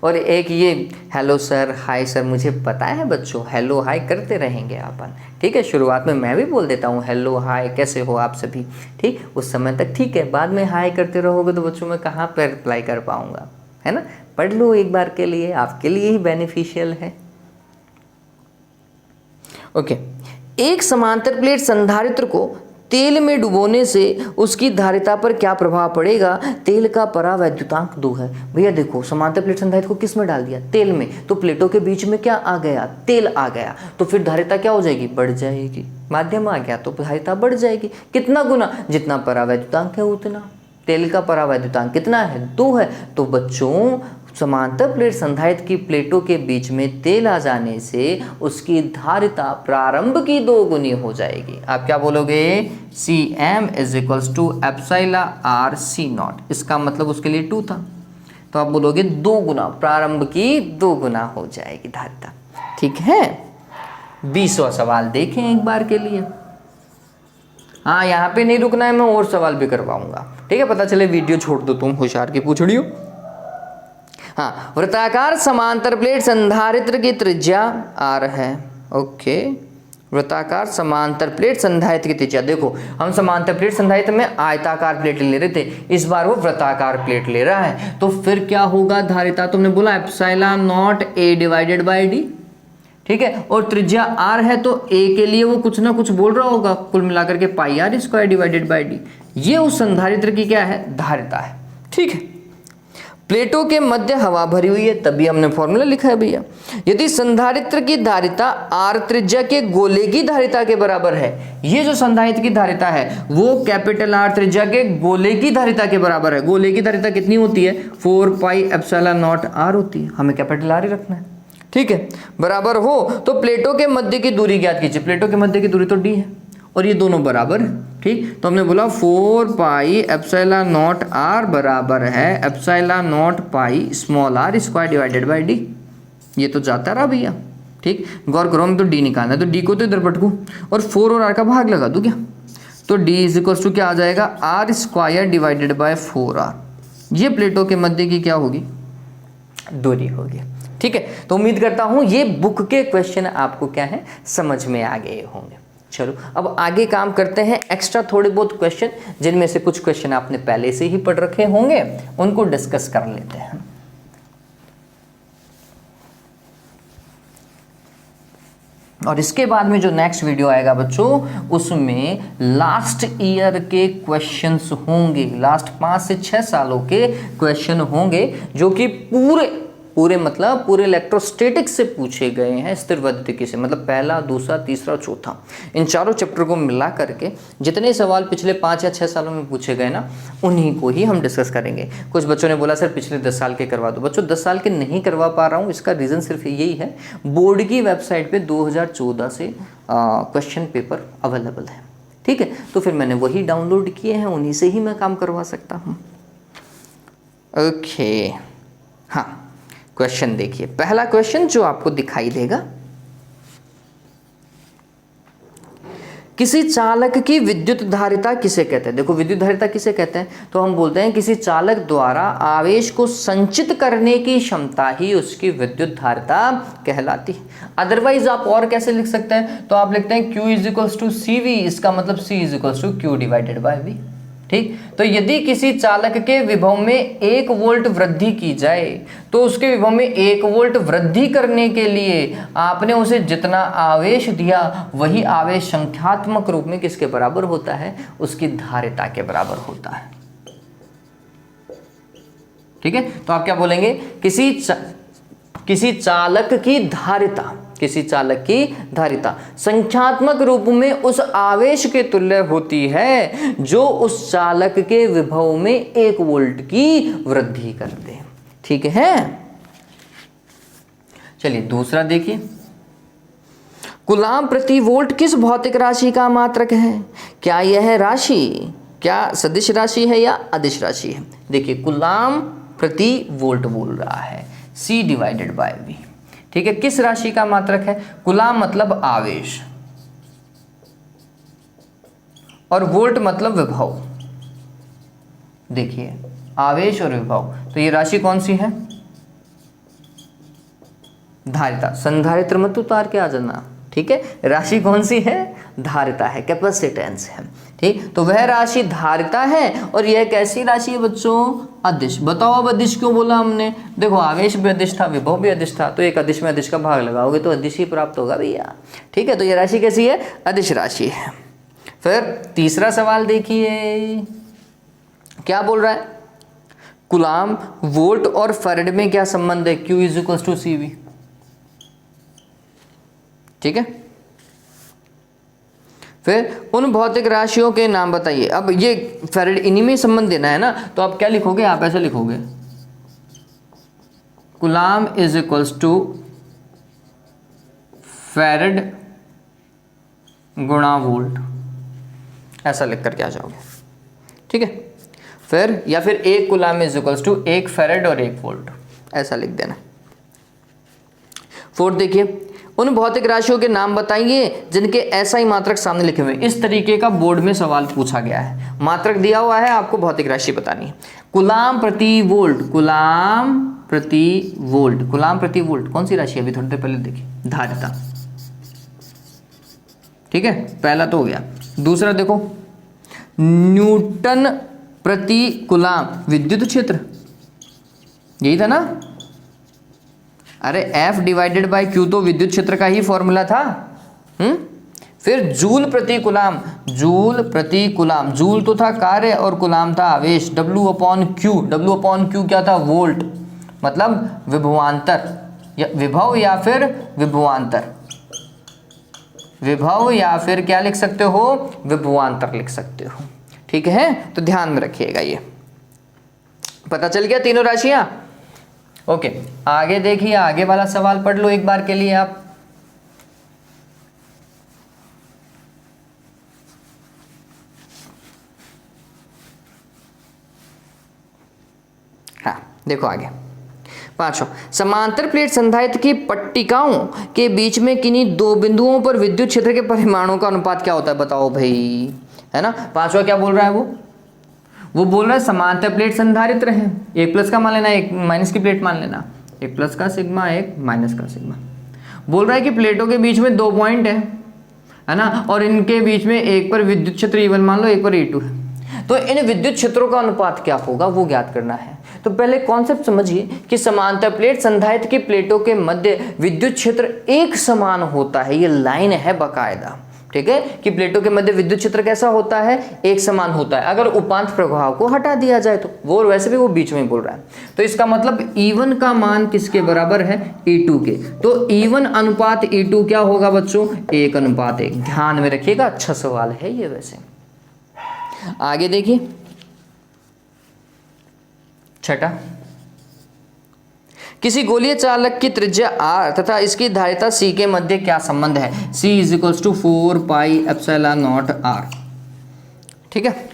और एक ये हेलो सर, हाय सर, मुझे पता है बच्चों हेलो हाय करते रहेंगे अपन, ठीक है। शुरुआत में मैं भी बोल देता हूँ हेलो हाय कैसे हो आप सभी, ठीक, उस समय तक ठीक है। बाद में हाय करते रहोगे तो बच्चों मैं कहाँ पर रिप्लाई कर पाऊंगा, है ना। पढ़ लो एक बार के लिए, आपके लिए ही बेनिफिशियल है। ओके। एक समांतर प्लेट संधारित्र को तेल में डुबोने से उसकी धारिता पर क्या प्रभाव पड़ेगा? तेल का परावैद्युतांक 2 है। भैया देखो, समांतर प्लेट संधारित्र को किस में डाल दिया? तेल में। तो प्लेटों के बीच में क्या आ गया? तेल आ गया। तो फिर धारिता क्या हो जाएगी? बढ़ जाएगी। माध्यम आ गया तो धारिता बढ़ जाएगी। कितना गुना? जितना परावैद्युतांक है उतना। तेल का परावैद्युतांक कितना है? 2 है। तो बच्चों समांतर प्लेट संधारित्र की प्लेटों के बीच में तेल आ जाने से उसकी धारिता प्रारंभ की 2 गुनी हो जाएगी। आप क्या बोलोगे? Cm is equals to epsilon r C0। इसका मतलब उसके लिए 2 था, तो आप बोलोगे 2 गुना, प्रारंभ की 2 गुना हो जाएगी धारिता। ठीक है। 20वां सवाल देखें एक बार के लिए। हाँ, यहाँ पे नहीं रुकना है, मैं और सवाल भी करवाऊंगा, ठीक है। पता चले वीडियो छोड़ दो तुम होशियार की पूछड़ी हो। हाँ, वृत्ताकार समांतर प्लेट संधारित्र की त्रिज्या r है। ओके, वृत्ताकार समांतर प्लेट संधारित्र की त्रिज्या। देखो, हम समांतर प्लेट संधारित्र में आयताकार प्लेट ले रहे थे, इस बार वो वृत्ताकार प्लेट ले रहा है, तो फिर क्या होगा? धारिता तुमने बोला epsilon not a divided by d, ठीक है। और त्रिज्या r है तो a के लिए वो कुछ ना कुछ बोल रहा होगा, कुल मिलाकर के पाई r square divided by d। ये उस संधारित्र की क्या है? धारिता है, ठीक है। प्लेटों के मध्य हवा भरी हुई है, तभी हमने फॉर्मूला लिखा है भैया। यदि संधारित्र की धारिता r त्रिज्या के गोले की धारिता के बराबर है, ये जो संधारित्र की धारिता है वो कैपिटल R त्रिज्या के गोले की धारिता के बराबर है। गोले की धारिता कितनी होती है? 4 पाई एप्सिलॉन नॉट r होती है। हमें कैपिटल R ही रखना है, ठीक है। बराबर हो तो प्लेटों के मध्य की दूरी ज्ञात कीजिए। प्लेटों के मध्य की दूरी तो d है और ये दोनों बराबर है, ठीक। तो हमने बोला 4 पाई एप्सिलॉन नॉट r बराबर है epsilon not pi small r square divided by d। ये तो जाता रहा भैया, ठीक। गौर करो, हम तो d निकालना है, तो d को तो इधर पटकूँ और 4 और r का भाग लगा दूँ क्या? तो d इज इक्वल्स टू क्या आ जाएगा? r square divided by 4r। ये प्लेटों के मध्य की क्या होगी? दूरी होगी, ठीक है। तो उम्मीद करता हूँ ये बुक के क्वेश्चन आपको क्या है समझ में आ गए होंगे। चलो अब आगे काम करते हैं। एक्स्ट्रा थोड़े बहुत क्वेश्चन, जिनमें से कुछ क्वेश्चन आपने पहले से ही पढ़ रखे होंगे, उनको डिस्कस कर लेते हैं। और इसके बाद में जो नेक्स्ट वीडियो आएगा बच्चों, उसमें लास्ट ईयर के क्वेश्चंस होंगे, लास्ट 5 से 6 सालों के क्वेश्चन होंगे, जो कि पूरे मतलब पूरे इलेक्ट्रोस्टैटिक से पूछे गए हैं, स्थिर वैद्युतिकी से, मतलब पहला, दूसरा, तीसरा, चौथा, इन चारों चैप्टर को मिला करके जितने सवाल पिछले 5 या 6 सालों में पूछे गए ना, उन्हीं को ही हम डिस्कस करेंगे। कुछ बच्चों ने बोला सर पिछले 10 साल के करवा दो। बच्चों 10 साल के नहीं करवा पा रहा हूँ, इसका रीज़न सिर्फ यही है, बोर्ड की वेबसाइट पर 2014 से क्वेश्चन पेपर अवेलेबल है, ठीक है। तो फिर मैंने वही डाउनलोड किए हैं, उन्हीं से ही मैं काम करवा सकता हूँ। ओके, हाँ, क्वेश्चन देखिए। पहला क्वेश्चन जो आपको दिखाई देगा, किसी चालक की विद्युत धारिता किसे कहते हैं? देखो, विद्युत धारिता किसे कहते हैं? तो हम बोलते हैं किसी चालक द्वारा आवेश को संचित करने की क्षमता ही उसकी विद्युत धारिता कहलाती है। अदरवाइज आप और कैसे लिख सकते हैं? तो आप लिखते हैं Q is equals to CV, इसका मतलब C is equals to Q divided by V, ठीक। तो यदि किसी चालक के विभव में 1 वोल्ट वृद्धि की जाए, तो उसके विभव में 1 वोल्ट वृद्धि करने के लिए आपने उसे जितना आवेश दिया, वही आवेश संख्यात्मक रूप में किसके बराबर होता है? उसकी धारिता के बराबर होता है, ठीक है। तो आप क्या बोलेंगे? किसी चालक की धारिता किसी चालक की धारिता संख्यात्मक रूप में उस आवेश के तुल्य होती है जो उस चालक के विभव में 1 वोल्ट की वृद्धि कर दे। ठीक है, चलिए दूसरा देखिए, कूलाम प्रति वोल्ट किस भौतिक राशि का मात्रक है? क्या यह राशि क्या सदिश राशि है या अदिश राशि है? देखिए कूलाम प्रति वोल्ट बोल रहा है, C डिवाइडेड बाय V। ठीक है, किस राशि का मात्रक है? कूलाम मतलब आवेश और वोल्ट मतलब विभव। देखिए आवेश और विभव, तो ये राशि कौन सी है? धारिता। संधारित्र मत उतार के आ जाना। ठीक है, राशि कौन सी है? धारिता है, कैपेसिटेंस है। ठीक, तो वह राशि धारिता है और यह कैसी राशि है बच्चों? अदिश। बताओ अब अदिश क्यों बोला हमने? देखो आवेश भी अदिश था, विभव भी अदिश था, तो एक अदिश में अदिश का भाग लगाओगे तो अदिश ही प्राप्त होगा भैया। ठीक है, तो ये राशि कैसी है? अदिश राशि है। फिर तीसरा सवाल देखिए, क्या बोल रहा है? कूलाम, वोल्ट और फैराडे में क्या संबंध है? Q = CV। ठीक है, फिर उन भौतिक राशियों के नाम बताइए। अब ये फैराडे इन्हीं में संबंध देना है ना, तो आप क्या लिखोगे? आप ऐसे लिखोगे, कूलाम = फैराड गुणा वोल्ट, ऐसा लिख करके आ जाओगे। ठीक है, फिर या फिर 1 कूलाम = 1 फैराड और 1 वोल्ट, ऐसा लिख देना। 4 देखिए, उन भौतिक राशियों के नाम बताइए जिनके SI मात्रक सामने लिखे हुए। इस तरीके का बोर्ड में सवाल पूछा गया है, मात्रक दिया हुआ है, आपको भौतिक राशि बतानी है। कूलाम प्रति वोल्ट, कूलाम प्रति वोल्ट, कूलाम प्रति वोल्ट कौन सी राशि है? अभी थोड़ी देर पहले देखिए, धारिता। ठीक है, पहला तो हो गया। दूसरा देखो, न्यूटन प्रति कूलाम, विद्युत क्षेत्र, यही था ना? अरे F डिवाइडेड बाय Q तो विद्युत क्षेत्र का ही फॉर्मूला था। फिर जूल प्रति कूलाम, जूल प्रति कूलाम, जूल तो था कार्य और कूलाम था आवेश। W/Q, W/Q क्या था? वोल्ट, मतलब विभवांतर या विभव या फिर विभवांतर, विभव या फिर क्या लिख सकते हो? विभवांतर लिख सकते हो। ठीक है, तो ध्यान में रखिएगा, ये पता चल गया तीनों राशियां। ओके, आगे देखिए, आगे वाला सवाल पढ़ लो एक बार के लिए आप। हाँ देखो आगे, 5वां, समांतर प्लेट संधारित्र की पट्टिकाओं के बीच में किन्हीं 2 बिंदुओं पर विद्युत क्षेत्र के परिमाणों का अनुपात क्या होता है? बताओ भाई, है ना? 5वां क्या बोल रहा है? वो बोल रहा है समांतर प्लेट संधारित्र है, 1 प्लस का मान लेना, 1 माइनस की प्लेट मान लेना, 1 प्लस का सिग्मा, 1 माइनस का सिग्मा। बोल रहा है कि प्लेटों के बीच में 2 पॉइंट है ना, और इनके बीच में एक पर विद्युत क्षेत्र E1 मान लो, एक पर E2 है, तो इन विद्युत क्षेत्रों का अनुपात क्या होगा वो ज्ञात करना है। तो पहले कॉन्सेप्ट समझिए कि समांतर प्लेट संधारित्र की प्लेटों के मध्य विद्युत क्षेत्र एक समान होता है, ये लाइन है बाकायदा। ठीक है, कि प्लेटों के मध्य विद्युत क्षेत्र कैसा होता है? एक समान होता है। अगर उपांत प्रभाव को हटा दिया जाए तो वो, वैसे भी वो बीच में बोल रहा है, तो इसका मतलब E1 का मान किसके बराबर है? E2 के। तो E1 अनुपात E2 क्या होगा बच्चों? 1:1। ध्यान में रखिएगा, अच्छा सवाल है ये। वैसे आगे देखिए, 6, किसी गोलीय चालक की त्रिज्या R तथा इसकी धारिता C के मध्य क्या संबंध है? C = 4πε0r। ठीक है,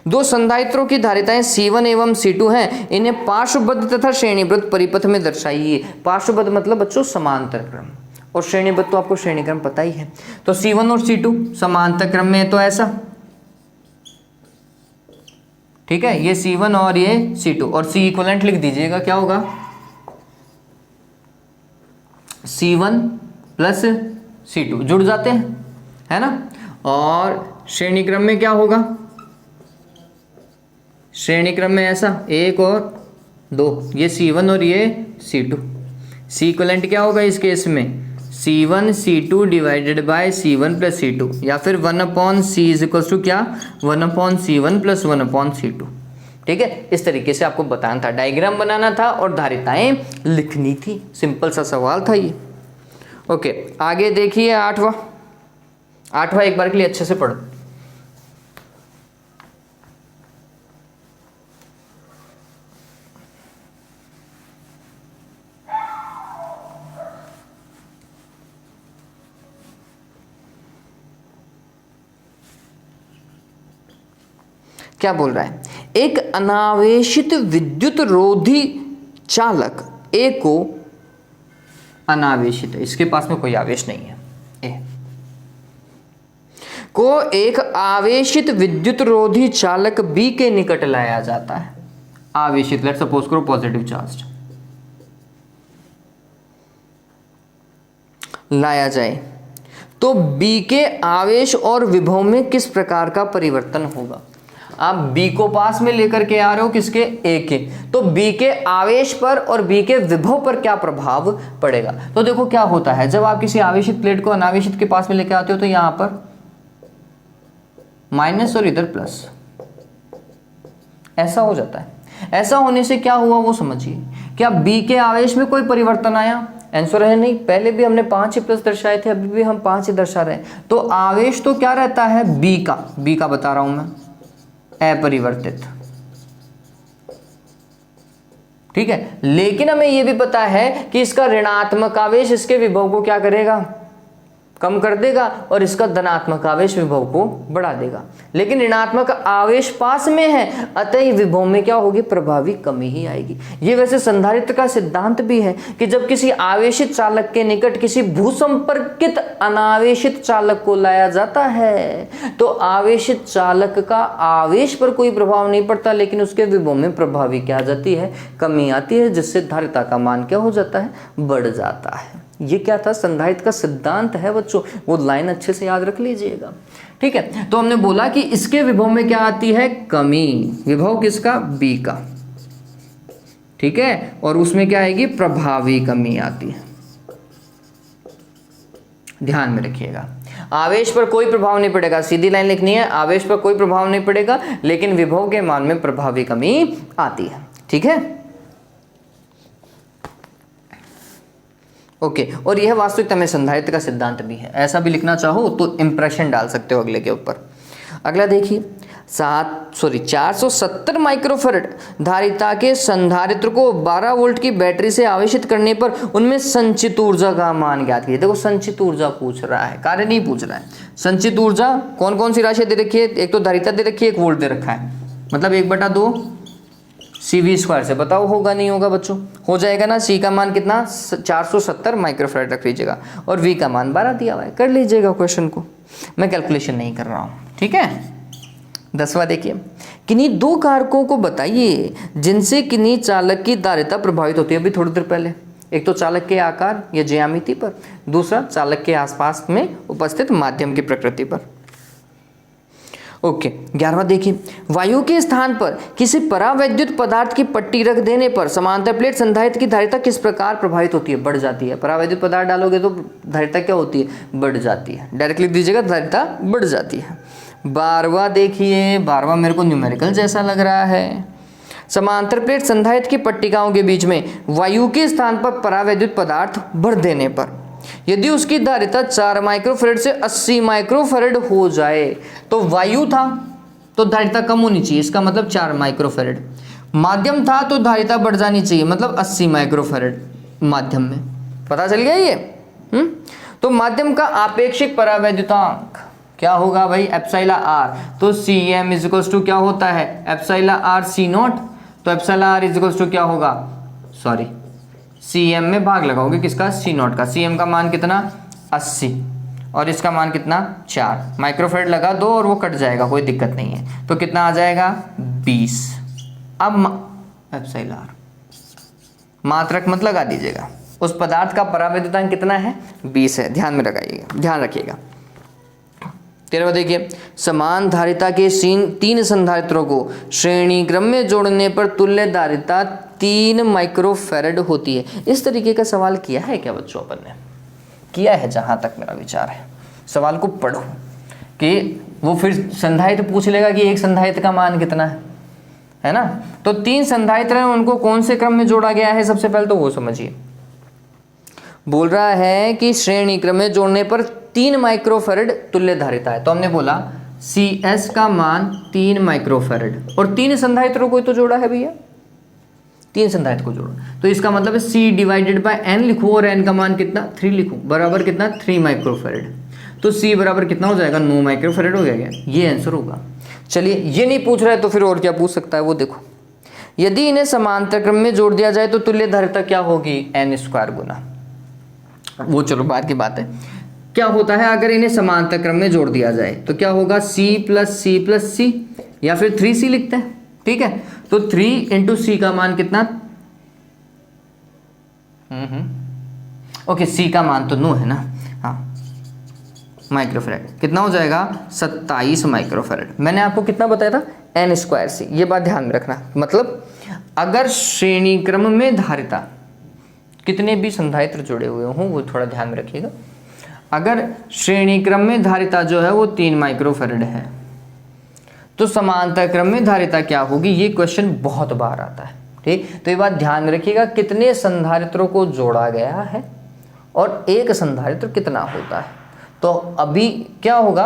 2 संधारित्रों की धारिताएं C1 एवं C2 हैं, इन्हें पार्श्वबद्ध तथा श्रेणीबद्ध परिपथ में दर्शाइए। पार्श्वबद्ध मतलब बच्चों समांतर क्रम, और श्रेणीबद्ध तो आपको श्रेणी क्रम पता ही है। तो C1 और C2 समांतर क्रम में, तो ऐसा, ठीक है, ये C1 और ये C2, और C इक्विवेलेंट लिख दीजिएगा, क्या होगा? C1 प्लस C2 जुड़ जाते हैं, है ना। और श्रेणी क्रम में क्या होगा? श्रेणी क्रम में ऐसा 1 और 2, ये C1 और ये C2। C इक्विवेलेंट क्या होगा इस केस में? C1 C2 divided by C1 plus C2, या फिर 1/C = क्या? 1/C1 plus 1/C2। ठीक है, इस तरीके से आपको बताना था, डायग्राम बनाना था और धारिताएं लिखनी थी। सिंपल सा सवाल था ये। ओके, आगे देखिए 8वां एक बार के लिए अच्छे से पढ़ो। क्या बोल रहा है? एक अनावेशित विद्युत रोधी चालक ए को, अनावेशित है, इसके पास में कोई आवेश नहीं है, ए को एक आवेशित विद्युत रोधी चालक बी के निकट लाया जाता है। आवेशित, लेट्स सपोज करो पॉजिटिव चार्ज लाया जाए तो बी के आवेश और विभव में किस प्रकार का परिवर्तन होगा? आप बी को पास में लेकर के आ रहे हो, किसके? ए के, तो बी के आवेश पर और बी के विभव पर क्या प्रभाव पड़ेगा? तो देखो क्या होता है, जब आप किसी आवेशित प्लेट को अनावेशित के पास में लेकर आते हो तो यहां पर माइनस और इधर प्लस, ऐसा हो जाता है। ऐसा होने से क्या हुआ वो समझिए। क्या बी के आवेश में कोई परिवर्तन आया? आंसर है नहीं। पहले भी हमने 5 ही प्लस दर्शाए थे, अभी भी हम 5 ही दर्शा रहे हैं। तो आवेश तो क्या रहता है? बी का बता रहा हूं मैं, अपरिवर्तित, ठीक है। लेकिन हमें यह भी पता है कि इसका ऋणात्मक आवेश इसके विभव को क्या करेगा? कम कर देगा, और इसका धनात्मक आवेश विभव को बढ़ा देगा। लेकिन ऋणात्मक आवेश पास में है, अतः ही विभव में क्या होगी? प्रभावी कमी ही आएगी। ये वैसे संधारित्र का सिद्धांत भी है कि जब किसी आवेशित चालक के निकट किसी भूसंपर्कित अनावेशित चालक को लाया जाता है तो आवेशित चालक का आवेश पर कोई प्रभाव नहीं पड़ता, लेकिन उसके विभव में प्रभावी क्या आ जाती है? कमी आती है, जिससे धारिता का मान क्या हो जाता है? बढ़ जाता है। ये क्या था? संधारित्र का सिद्धांत है बच्चों, वो लाइन अच्छे से याद रख लीजिएगा, ठीक है। तो हमने बोला कि इसके विभव में क्या आती है? कमी। विभव किसका? बी का, ठीक है। और उसमें क्या आएगी? प्रभावी कमी आती है। ध्यान में रखिएगा, आवेश पर कोई प्रभाव नहीं पड़ेगा, सीधी लाइन लिखनी है, आवेश पर कोई प्रभाव नहीं पड़ेगा, लेकिन विभव के मान में प्रभावी कमी आती है, ठीक है। ओके, और यह वास्तविकता में संधारित्र का सिद्धांत भी है। ऐसा भी लिखना चाहो तो इंप्रेशन डाल सकते हो अगले के ऊपर। अगला देखिए, 470 माइक्रोफैराड धारिता के संधारित्र को 12 वोल्ट की बैटरी से आवेशित करने पर उनमें संचित ऊर्जा का मान ज्ञात कीजिए। देखो संचित ऊर्जा पूछ रहा है, कार्य नहीं पूछ रहा है। संचित ऊर्जा कौन कौन सी राशि दे रखी है? एक तो धारिता दे रखी है, एक वोल्ट दे रखा है, मतलब 1/2 CV² से। बताओ होगा नहीं होगा बच्चों? हो जाएगा ना। C का मान कितना? 470 माइक्रोफैराड रख लीजिएगा, और V का मान 12 दिया हुआ है। कर लीजिएगा क्वेश्चन को, मैं कैलकुलेशन नहीं कर रहा हूँ, ठीक है। 10वां देखिए, किन्हीं 2 कारकों को बताइए जिनसे किन्हीं चालक की धारिता प्रभावित होती है। अभी थोड़ी देर पहले, एक तो चालक के आकार या ज्यामिति पर, दूसरा चालक के आसपास में उपस्थित माध्यम की प्रकृति पर। ओके, 11वां देखिए, वायु के स्थान पर किसी परावैद्युत पदार्थ की पट्टी रख देने पर समांतर प्लेट संधारित्र की धारिता किस प्रकार प्रभावित होती है? बढ़ जाती है। परावैद्युत पदार्थ डालोगे तो धारिता क्या होती है? बढ़ जाती है। डायरेक्ट लिख दीजिएगा, धारिता बढ़ जाती है। 12वां देखिए, 12वां मेरे को न्यूमेरिकल जैसा लग रहा है। समांतर प्लेट संधारित्र की पट्टिकाओं के बीच में वायु के स्थान पर परावैद्युत पदार्थ भर देने पर यदि उसकी धारिता 4 माइक्रोफैराड से 80 माइक्रोफैराड हो जाए, तो वायु था तो धारिता कम होनी चाहिए, इसका मतलब 4 माइक्रोफैराड। माध्यम था तो धारिता बढ़ जानी चाहिए, मतलब 80 माइक्रोफैराड माध्यम में। पता चल गया ये? तो माध्यम का आपेक्षिक परावैद्युतांक क्या होगा भाई? Epsilon r। तो Cm इज टू क्या होता है? Epsilon r C0। तो एप्सिलॉन r इज टू क्या होगा? सॉरी, Cm में भाग लगाओगे किसका? C0 का। Cm का मान कितना? 80, और इसका मान कितना? 4 माइक्रोफैराड लगा दो और वो कट जाएगा, कोई दिक्कत नहीं है। तो कितना आ जाएगा? 20। अब एप्सिलॉन r मात्रक मत लगा दीजिएगा। उस पदार्थ का परावैद्युतांक कितना है? 20 है। ध्यान में लगाइएगा, ध्यान रखिएगा। 13वां देखिए, समान धारिता के 3 संधारित्रों को श्रेणी क्रम में जोड़ने पर तुल्य धारिता 3 माइक्रोफैराड होती है। इस तरीके का सवाल किया है क्या बच्चों? अपन ने किया है, जहां तक मेरा विचार है। सवाल को पढ़ो कि वो फिर संधारित्र पूछ लेगा कि एक संधारित्र का मान कितना है ना। तो 3 संधारित्र हैं, उनको कौन से क्रम में जोड़ा गया है? सबसे पहले तो वो समझिए। बोल रहा है कि श्रेणी क्रम में जोड़ने पर 3 माइक्रोफैरड तुल्य धारिता है। तो हमने बोला CS का मान 3 माइक्रोफैरड और 3 संधारित्रों को तो जोड़ा है भैया, 3 संधारित्र को जोड़ो, तो इसका मतलब है C डिवाइडेड बाय N लिखूँ और N का मान कितना 3 लिखूँ, बराबर कितना 3 माइक्रोफैरड। तो C बराबर कितना हो जाएगा 9 माइक्रोफैरड हो जाएगा, ये आंसर होगा। चलिए ये नहीं पूछ रहा है तो फिर और क्या पूछ सकता है वो देखो। यदि इन्हें समांतर क्रम में जोड़ दिया जाए तो तुल्य धारिता क्या होगी, N² गुना, वो चलो बाद की बात है। क्या होता है अगर इन्हें समांतर क्रम में जोड़ दिया जाए तो क्या होगा, C प्लस C या फिर 3C लिखते हैं, ठीक है। तो 3 × C का मान कितना, ओके C का मान तो 9 है ना, हाँ माइक्रोफैरड, कितना हो जाएगा 27 माइक्रोफैरड। मैंने आपको कितना बताया था N²C, ये बात ध्यान में रखना। मतलब अगर श्रेणी क्रम में धारिता कितने भी संधारित्र जुड़े हुए हों वो थोड़ा ध्यान में रखिएगा। अगर श्रेणी क्रम में धारिता जो है वो 3 माइक्रोफैरड है तो समांतर क्रम में धारिता क्या होगी, ये क्वेश्चन बहुत बार आता है, ठीक। तो ये बात ध्यान में रखिएगा, कितने संधारित्रों को जोड़ा गया है और एक संधारित्र कितना होता है। तो अभी क्या होगा,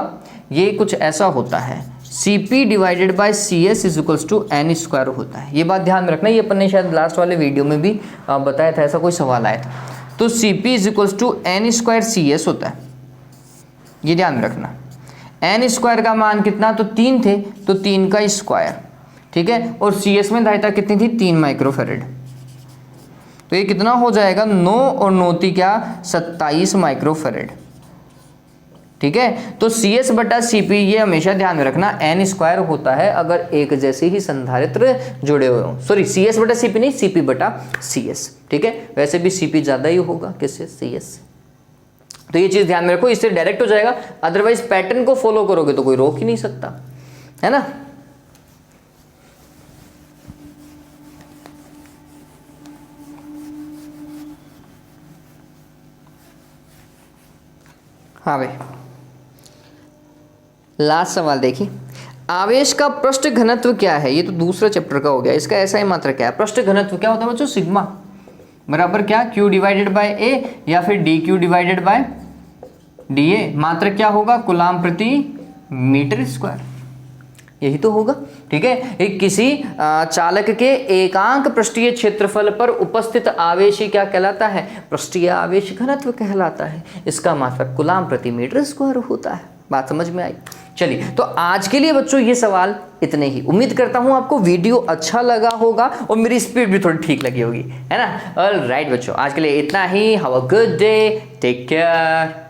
ये कुछ ऐसा होता है Cp divided by CS = N² होता है। ये बात ध्यान में रखना, ये अपन ने शायद लास्ट वाले वीडियो में भी बताया था, ऐसा कोई सवाल आया था। तो Cp = N² CS होता है, ये ध्यान में रखना। N² का मान कितना, तो 3 थे तो 3 का स्क्वायर, ठीक है। और CS में धारिता कितनी थी, 3 माइक्रोफैरड। तो ये कितना हो जाएगा, 9 और 9 × क्या 27 माइक्रोफैरड, ठीक है। तो CS बटा Cp ये हमेशा ध्यान में रखना N² होता है अगर एक जैसे ही संधारित्र जुड़े हुए हों। सॉरी CS बटा Cp नहीं, Cp बटा CS, ठीक है। वैसे भी Cp ज़्यादा ही होगा किससे, CS। तो ये चीज़ ध्यान में रखो, इससे डायरेक्ट हो जाएगा, अदरवाइज पैटर्न को फॉलो करोगे तो कोई रोक ही नहीं सकता, है ना। हाँ भाई, लास्ट सवाल देखिए, आवेश का पृष्ठ घनत्व क्या है। ये तो दूसरा चैप्टर का हो गया, इसका ऐसा ही मात्रा क्या है, पृष्ठ घनत्व क्या होता है बच्चों, सिग्मा बराबर क्या Q डिवाइडेड बाय A या फिर DQ डिवाइडेड बाय DA। मात्रा क्या होगा, कूलाम प्रति मीटर स्क्वायर, यही तो होगा, ठीक है। एक किसी चालक के एकांक पृष्ठीय क्षेत्रफल पर उपस्थित आवेश क्या कहलाता है, पृष्ठीय आवेश घनत्व कहलाता है। इसका मात्रक कूलाम प्रति मीटर स्क्वायर होता है। बात समझ में आई। चलिए, तो आज के लिए बच्चों ये सवाल इतने ही। उम्मीद करता हूँ आपको वीडियो अच्छा लगा होगा और मेरी स्पीड भी थोड़ी ठीक लगी होगी, है ना। ऑलराइट बच्चों, आज के लिए इतना ही। Have a good day, take care.